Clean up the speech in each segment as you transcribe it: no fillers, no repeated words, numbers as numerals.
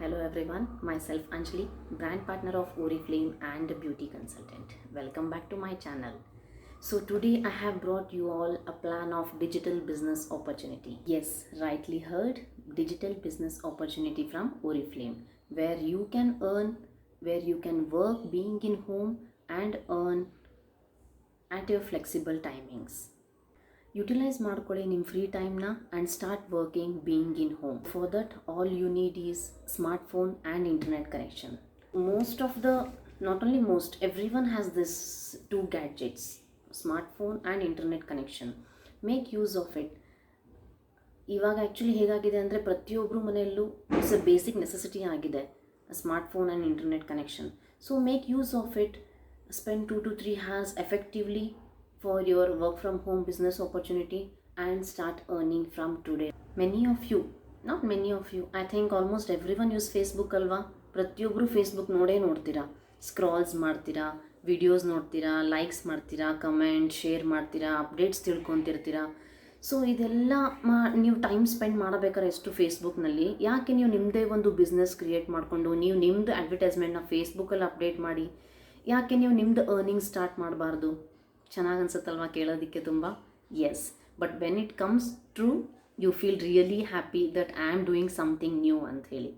Hello everyone, myself Anjali, brand partner of Oriflame and beauty consultant. Welcome back to my channel. So today I have brought you all a plan of digital business opportunity. Yes, rightly heard, digital business opportunity from Oriflame, where you can earn, where you can work being in home and earn at your flexible timings. Utilise ಮಾಡ್ಕೊಳ್ಳಿ ನಿಮ್ಮ free ಟೈಮ್ನ and start working being in home. For that all you need is smartphone and internet connection. Most of the, not only most, everyone has this two gadgets, smartphone and internet connection. Make use of it. ಇವಾಗ actually ಹೇಗಾಗಿದೆ ಅಂದರೆ ಪ್ರತಿಯೊಬ್ಬರು ಮನೆಯಲ್ಲೂ it's a basic necessity ಆಗಿದೆ smartphone and internet connection. So make use of it. Spend 2 to 3 hours effectively for your work from home business opportunity and start earning from today. Many of you, not many of you, I think almost everyone use Facebook ಅಲ್ವಾ. ಪ್ರತಿಯೊಬ್ಬರು Facebook ನೋಡ್ತೀರಾ, ಸ್ಕ್ರಾಲ್ಸ್ ಮಾಡ್ತೀರಾ, videos ನೋಡ್ತೀರಾ, likes ಮಾಡ್ತೀರಾ, comment share ಮಾಡ್ತೀರಾ, updates ತಿಳ್ಕೊತಿರ್ತೀರಾ. So ಇದೆಲ್ಲ ನೀವು time spend ಮಾಡಬೇಕಾದ್ರೆ ಎಷ್ಟು ಫೇಸ್ಬುಕ್ನಲ್ಲಿ, ಯಾಕೆ ನೀವು ನಿಮ್ಮದೇ ಒಂದು ಬಿಸ್ನೆಸ್ ಕ್ರಿಯೇಟ್ ಮಾಡಿಕೊಂಡು ನೀವು ನಿಮ್ಮದು ಅಡ್ವರ್ಟೈಸ್ಮೆಂಟ್ನ ಫೇಸ್ಬುಕ್ಕಲ್ಲಿ ಅಪ್ಡೇಟ್ ಮಾಡಿ ಯಾಕೆ ನೀವು ನಿಮ್ಮದು ಅರ್ನಿಂಗ್ ಸ್ಟಾರ್ಟ್ ಮಾಡಬಾರ್ದು? ಚೆನ್ನಾಗಿ ಅನ್ಸುತ್ತಲ್ವಾ ಕೇಳೋದಕ್ಕೆ ತುಂಬ? Yes, but when it comes true you feel really happy that I am doing something new ಅಂತ ಹೇಳಿ.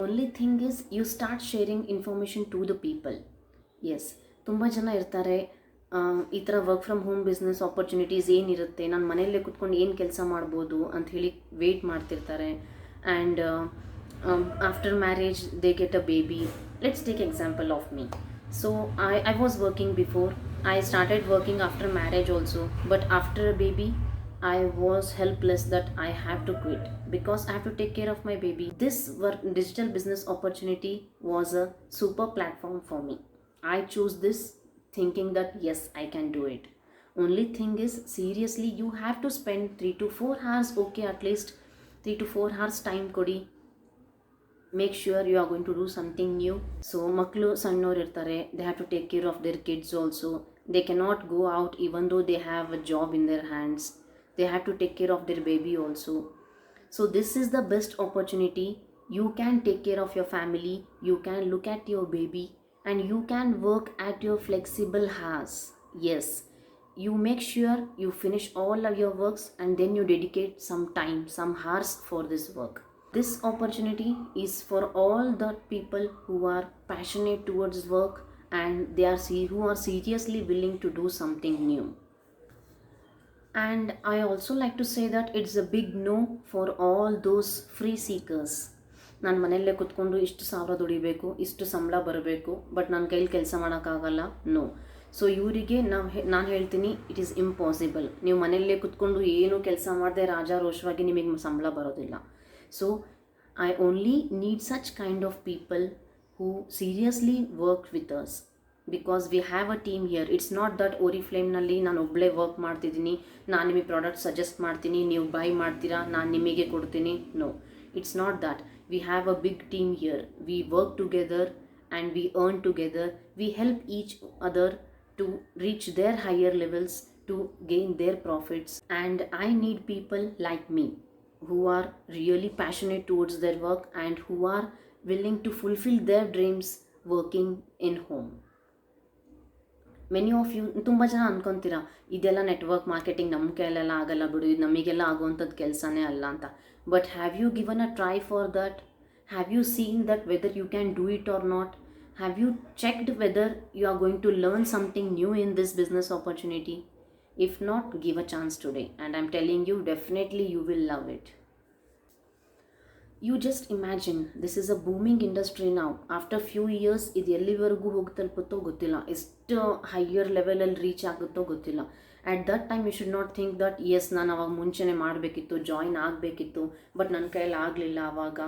Only thing is you start sharing information to the people. Yes, ತುಂಬ ಜನ ಇರ್ತಾರೆ ಈ ಥರ work from home business opportunities ಏನಿರುತ್ತೆ, ನಾನು ಮನೆಯಲ್ಲೇ ಕುತ್ಕೊಂಡು ಏನು ಕೆಲಸ ಮಾಡ್ಬೋದು ಅಂತ ಹೇಳಿ ವೆಯ್ಟ್ ಮಾಡ್ತಿರ್ತಾರೆ. And after marriage they get a baby. Let's take example of me. So I was working before. I started working after marriage also. But after a baby, I was helpless that I have to quit because I have to take care of my baby. This work, digital business opportunity was a super platform for me. I chose this thinking that yes, I can do it. Only thing is, seriously, you have to spend 3 to 4 hours, okay, at least 3 to 4 hours time kodi. Make sure you are going to do something new. So maklu sannor irtare, they have to take care of their kids also. They cannot go out even though they have a job in their hands. They have to take care of their baby also. So this is the best opportunity. You can take care of your family, you can look at your baby, and you can work at your flexible hours. Yes, you make sure you finish all of your works and then you dedicate some time, some hours for this work. This opportunity is for all the people who are passionate towards work and who are seriously willing to do something new. And I also like to say that it's a big no for all those free seekers. ನಾನು ಮನೆಯಲ್ಲೇ ಕುತ್ಕೊಂಡು ಇಷ್ಟು ಸಾವಿರ ದುಡಿಬೇಕು, ಇಷ್ಟು ಸಂಬಳ ಬರಬೇಕು, but ನನ್ನ ಕೈಲಿ ಕೆಲಸ ಮಾಡೋಕ್ಕಾಗಲ್ಲ. ನೋ. ಸೊ ಇವರಿಗೆ ನಾನು ಹೇಳ್ತೀನಿ, ಇಟ್ ಈಸ್ ಇಂಪಾಸಿಬಲ್. ನೀವು ಮನೆಯಲ್ಲೇ ಕುತ್ಕೊಂಡು ಏನು ಕೆಲಸ ಮಾಡದೆ ರಾಜಾರೋಷವಾಗಿ ನಿಮಗೆ ಸಂಬಳ ಬರೋದಿಲ್ಲ. So I only need such kind of people who seriously work with us because we have a team here. It's not that Oriflame ನಲ್ಲಿ ನಾನು ಒಬ್ಬಳೇ ವರ್ಕ್ ಮಾಡ್ತಿದ್ದೀನಿ, ನಾನು ನಿಮಗೆ ಪ್ರಾಡಕ್ಟ್ ಸಜೆಸ್ಟ್ ಮಾಡ್ತೀನಿ, ನೀವು ಬೈ ಮಾಡ್ತೀರಾ, ನಾನು ನಿಮಗೆ ಕೊಡ್ತೀನಿ. No, it's not that. We have a big team here. We work together and we earn together. We help each other to reach their higher levels, to gain their profits. And I need people like me who are really passionate towards their work and who are willing to fulfill their dreams working in home. Many of you, ತುಂಬ ಜನ ಅನ್ಕೊಂತೀರಾ ಇದೆಲ್ಲ network marketing ನಮ್ಮ ಕೈಲೆಲ್ಲ ಆಗಲ್ಲ ಬಿಡು, ಇದು ನಮಗೆಲ್ಲ ಆಗುವಂಥದ್ದು ಕೆಲಸನೇ ಅಲ್ಲ ಅಂತ. But have you given a try for that? Have you seen that whether you can do it or not? Have you checked whether you are going to learn something new in this business opportunity? If not, give a chance today and I'm telling you, definitely you will love it. You just imagine, this is a booming industry now. After few years ಇದು ಎಲ್ಲಿವರೆಗೂ ಹೋಗಿ ತಲುಪುತ್ತೋ ಗೊತ್ತಿಲ್ಲ, ಎಷ್ಟು higher ಲೆವೆಲಲ್ಲಿ reach ಆಗುತ್ತೋ ಗೊತ್ತಿಲ್ಲ. At that time you should not think that yes ನಾನು ಅವಾಗ ಮುಂಚೆನೇ ಮಾಡಬೇಕಿತ್ತು, ಜಾಯಿನ್ ಆಗಬೇಕಿತ್ತು, ಬಟ್ ನನ್ನ ಕೈಯಲ್ಲಿ ಆಗಲಿಲ್ಲ ಆವಾಗ.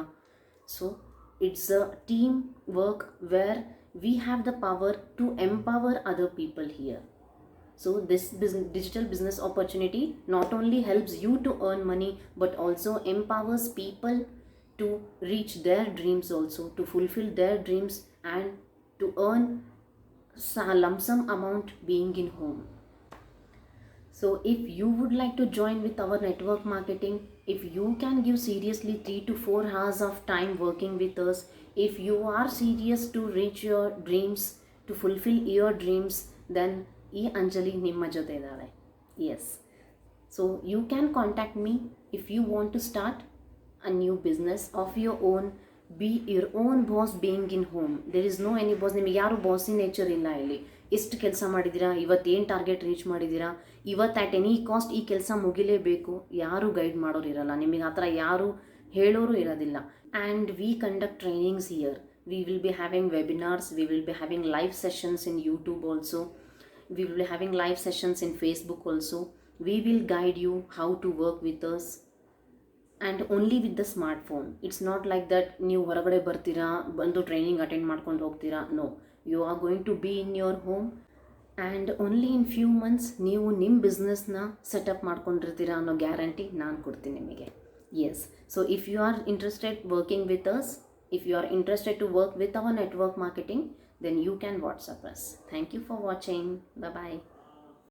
So it's a team work where we have the power to empower other people here. So this digital business opportunity not only helps you to earn money but also empowers people to reach their dreams also, to fulfill their dreams and to earn a lump sum amount being in home. So if you would like to join with our network marketing, If you can give seriously 3 to 4 hours of time working with us, if you are serious to reach your dreams, to fulfill your dreams, then ಈ ಅಂಜಲಿ ನಿಮ್ಮ ಜೊತೆ ಇದ್ದಾಳೆ. Yes. So you can contact me if you want to start a new business of your own. Be your own boss being in home. There is no any boss. ನಿಮಗೆ ಯಾರು ಬಾಸಿ nature ಇಲ್ಲ ಇಲ್ಲಿ. ಎಷ್ಟು ಕೆಲಸ ಮಾಡಿದ್ದೀರಾ, ಇವತ್ತೇನು ಟಾರ್ಗೆಟ್ ರೀಚ್ ಮಾಡಿದ್ದೀರಾ, ಇವತ್ತು ಆ್ಯಟ್ ಎನಿ ಕಾಸ್ಟ್ ಈ ಕೆಲಸ ಮುಗಿಲೇಬೇಕು, ಯಾರೂ ಗೈಡ್ ಮಾಡೋರು ಇರಲ್ಲ ನಿಮಗೆ, ಆ ಥರ ಯಾರು ಹೇಳೋರು ಇರೋದಿಲ್ಲ. And we conduct trainings here. We will be having webinars, we will be having live sessions in YouTube also, we will be having live sessions in Facebook also. We will guide you how to work with us, and only with the smartphone. It's not like that ನೀವು ಹೊರಗಡೆ ಬರ್ತೀರಾ, ಬಂದು training attend ಮಾಡ್ಕೊಂಡು ಹೋಗ್ತೀರಾ. No, you are going to be in your home, and only in few months ನೀವು ನಿಮ್ಮ ಬಿಸ್ನೆಸ್ನ setup ಮಾಡ್ಕೊಂಡಿರ್ತೀರಾ ಅನ್ನೋ guarantee ನಾನು ಕೊಡ್ತೀನಿ ನಿಮಗೆ. Yes, so if you are interested working with us, if you are interested to work with our network marketing, then you can WhatsApp us. Thank you for watching. Bye bye.